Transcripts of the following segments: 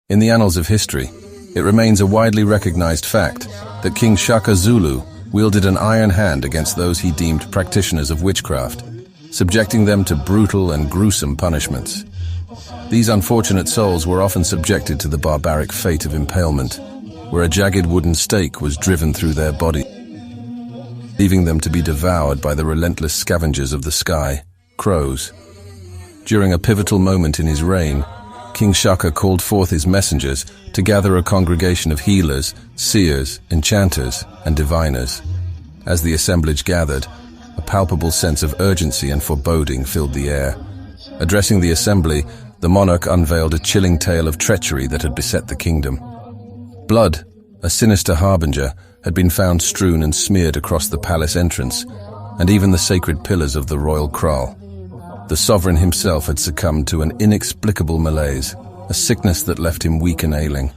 In the annals of history, it remains a widely recognized fact that King Shaka Zulu wielded an iron hand against those he deemed practitioners of witchcraft, subjecting them to brutal and gruesome punishments. These unfortunate souls were often subjected to the barbaric fate of impalement, where a jagged wooden stake was driven through their body, leaving them to be devoured by the relentless scavengers of the sky, crows. During a pivotal moment in his reign, King Shaka called forth his messengers to gather a congregation of healers, seers, enchanters, and diviners. As the assemblage gathered, a palpable sense of urgency and foreboding filled the air. Addressing the assembly, the monarch unveiled a chilling tale of treachery that had beset the kingdom. Blood, a sinister harbinger, had been found strewn and smeared across the palace entrance, and even the sacred pillars of the royal kraal. The sovereign himself had succumbed to an inexplicable malaise, a sickness that left him weak and ailing.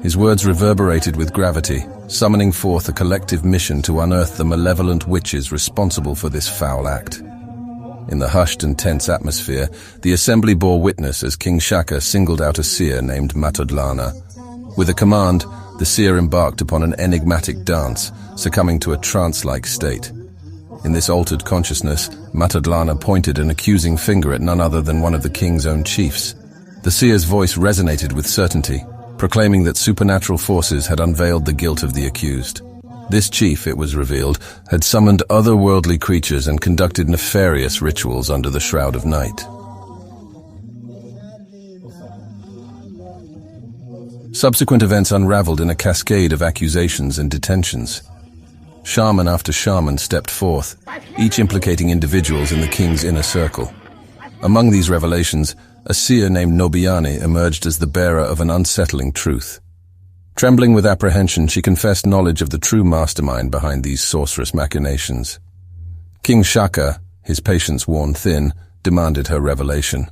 His words reverberated with gravity, summoning forth a collective mission to unearth the malevolent witches responsible for this foul act. In the hushed and tense atmosphere, the assembly bore witness as King Shaka singled out a seer named Matodlana. With a command, the seer embarked upon an enigmatic dance, succumbing to a trance-like state. In this altered consciousness, Matodlana pointed an accusing finger at none other than one of the king's own chiefs. The seer's voice resonated with certainty, proclaiming that supernatural forces had unveiled the guilt of the accused. This chief, it was revealed, had summoned otherworldly creatures and conducted nefarious rituals under the shroud of night. Subsequent events unraveled in a cascade of accusations and detentions. Shaman after shaman stepped forth, each implicating individuals in the king's inner circle. Among these revelations, a seer named Nobiane emerged as the bearer of an unsettling truth. Trembling with apprehension, she confessed knowledge of the true mastermind behind these sorcerous machinations. King Shaka, his patience worn thin, demanded her revelation.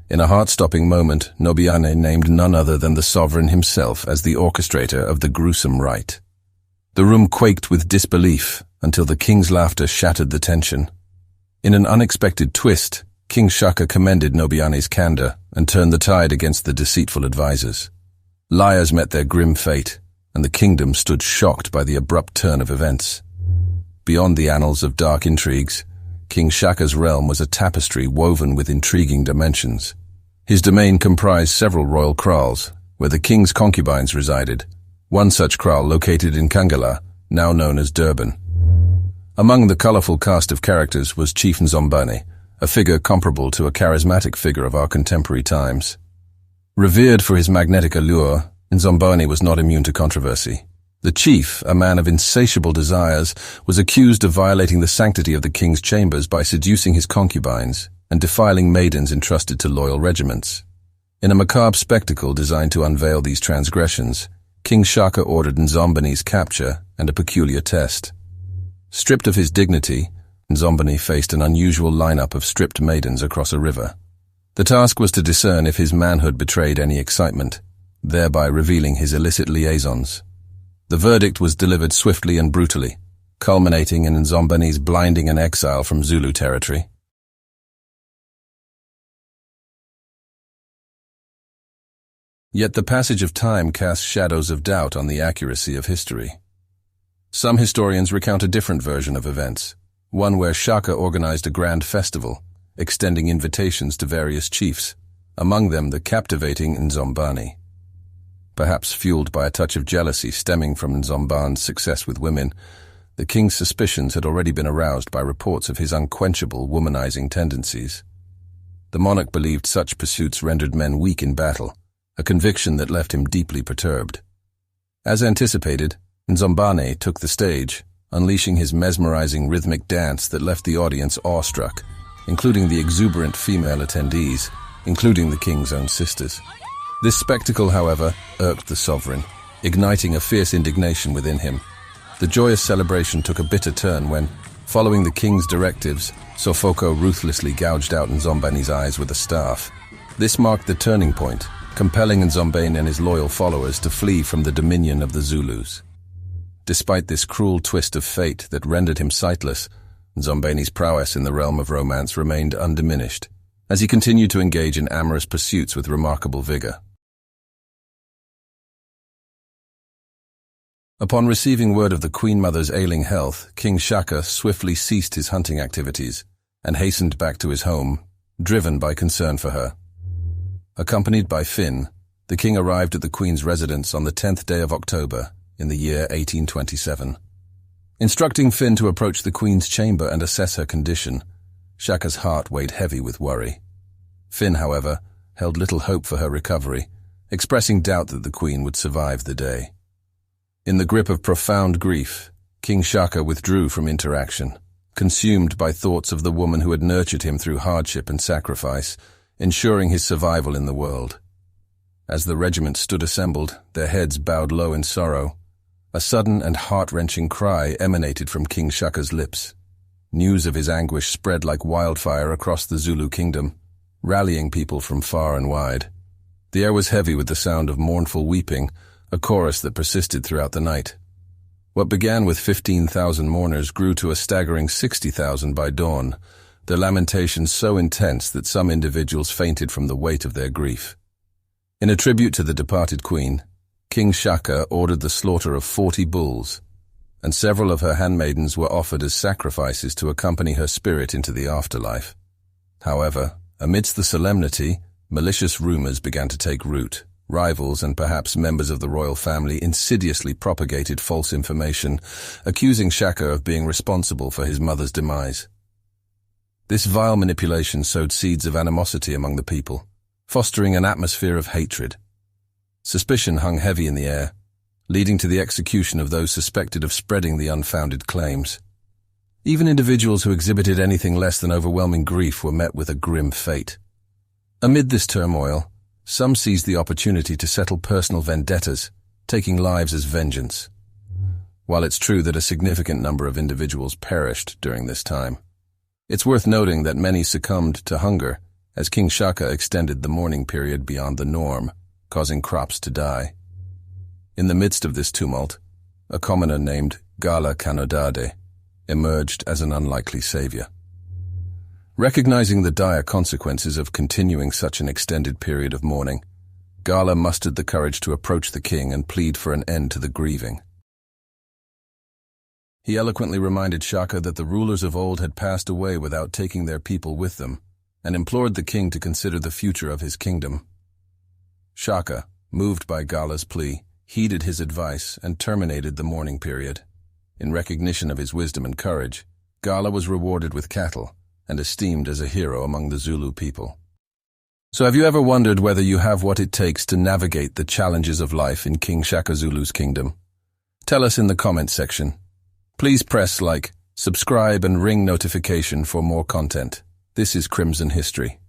In a heart-stopping moment, Nobiane named none other than the sovereign himself as the orchestrator of the gruesome rite. The room quaked with disbelief until the king's laughter shattered the tension. In an unexpected twist, King Shaka commended Nobiane's candor and turned the tide against the deceitful advisors. Liars met their grim fate, and the kingdom stood shocked by the abrupt turn of events. Beyond the annals of dark intrigues, King Shaka's realm was a tapestry woven with intriguing dimensions. His domain comprised several royal kraals, where the king's concubines resided. One such kraal located in Kangala, now known as Durban. Among the colorful cast of characters was Chief Nzombane, a figure comparable to a charismatic figure of our contemporary times. Revered for his magnetic allure, Nzombane was not immune to controversy. The chief, a man of insatiable desires, was accused of violating the sanctity of the king's chambers by seducing his concubines and defiling maidens entrusted to loyal regiments. In a macabre spectacle designed to unveil these transgressions, King Shaka ordered Nzombane's capture and a peculiar test. Stripped of his dignity, Nzombane faced an unusual lineup of stripped maidens across a river. The task was to discern if his manhood betrayed any excitement, thereby revealing his illicit liaisons. The verdict was delivered swiftly and brutally, culminating in Nzombane's blinding and exile from Zulu territory. Yet the passage of time casts shadows of doubt on the accuracy of history. Some historians recount a different version of events, one where Shaka organized a grand festival, extending invitations to various chiefs, among them the captivating Nzombane. Perhaps fueled by a touch of jealousy stemming from Nzombane's success with women, the king's suspicions had already been aroused by reports of his unquenchable womanizing tendencies. The monarch believed such pursuits rendered men weak in battle, a conviction that left him deeply perturbed. As anticipated, Nzombane took the stage, unleashing his mesmerizing rhythmic dance that left the audience awestruck, including the exuberant female attendees, including the king's own sisters. This spectacle, however, irked the sovereign, igniting a fierce indignation within him. The joyous celebration took a bitter turn when, following the king's directives, Sofoko ruthlessly gouged out Nzombane's eyes with a staff. This marked the turning point, compelling Nzombane and his loyal followers to flee from the dominion of the Zulus. Despite this cruel twist of fate that rendered him sightless, Nzombane's prowess in the realm of romance remained undiminished, as he continued to engage in amorous pursuits with remarkable vigor. Upon receiving word of the Queen Mother's ailing health, King Shaka swiftly ceased his hunting activities and hastened back to his home, driven by concern for her. Accompanied by Finn, the king arrived at the Queen's residence on the 10th day of October in the year 1827. Instructing Finn to approach the Queen's chamber and assess her condition, Shaka's heart weighed heavy with worry. Finn, however, held little hope for her recovery, expressing doubt that the Queen would survive the day. In the grip of profound grief, King Shaka withdrew from interaction, consumed by thoughts of the woman who had nurtured him through hardship and sacrifice, ensuring his survival in the world. As the regiment stood assembled, their heads bowed low in sorrow, a sudden and heart-wrenching cry emanated from King Shaka's lips. News of his anguish spread like wildfire across the Zulu kingdom, rallying people from far and wide. The air was heavy with the sound of mournful weeping, a chorus that persisted throughout the night. What began with 15,000 mourners grew to a staggering 60,000 by dawn, their lamentations so intense that some individuals fainted from the weight of their grief. In a tribute to the departed queen, King Shaka ordered the slaughter of 40 bulls, and several of her handmaidens were offered as sacrifices to accompany her spirit into the afterlife. However, amidst the solemnity, malicious rumors began to take root. Rivals and perhaps members of the royal family insidiously propagated false information, accusing Shaka of being responsible for his mother's demise. This vile manipulation sowed seeds of animosity among the people, fostering an atmosphere of hatred. Suspicion hung heavy in the air, leading to the execution of those suspected of spreading the unfounded claims. Even individuals who exhibited anything less than overwhelming grief were met with a grim fate. Amid this turmoil, some seized the opportunity to settle personal vendettas, taking lives as vengeance. While it's true that a significant number of individuals perished during this time, it's worth noting that many succumbed to hunger as King Shaka extended the mourning period beyond the norm, causing crops to die. In the midst of this tumult, a commoner named Gala Kanodade emerged as an unlikely savior. Recognizing the dire consequences of continuing such an extended period of mourning, Gala mustered the courage to approach the king and plead for an end to the grieving. He eloquently reminded Shaka that the rulers of old had passed away without taking their people with them, and implored the king to consider the future of his kingdom. Shaka, moved by Gala's plea, heeded his advice and terminated the mourning period. In recognition of his wisdom and courage, Gala was rewarded with cattle and esteemed as a hero among the Zulu people. So have you ever wondered whether you have what it takes to navigate the challenges of life in King Shaka Zulu's kingdom? Tell us in the comments section. Please press like, subscribe and ring notification for more content. This is Crimson History.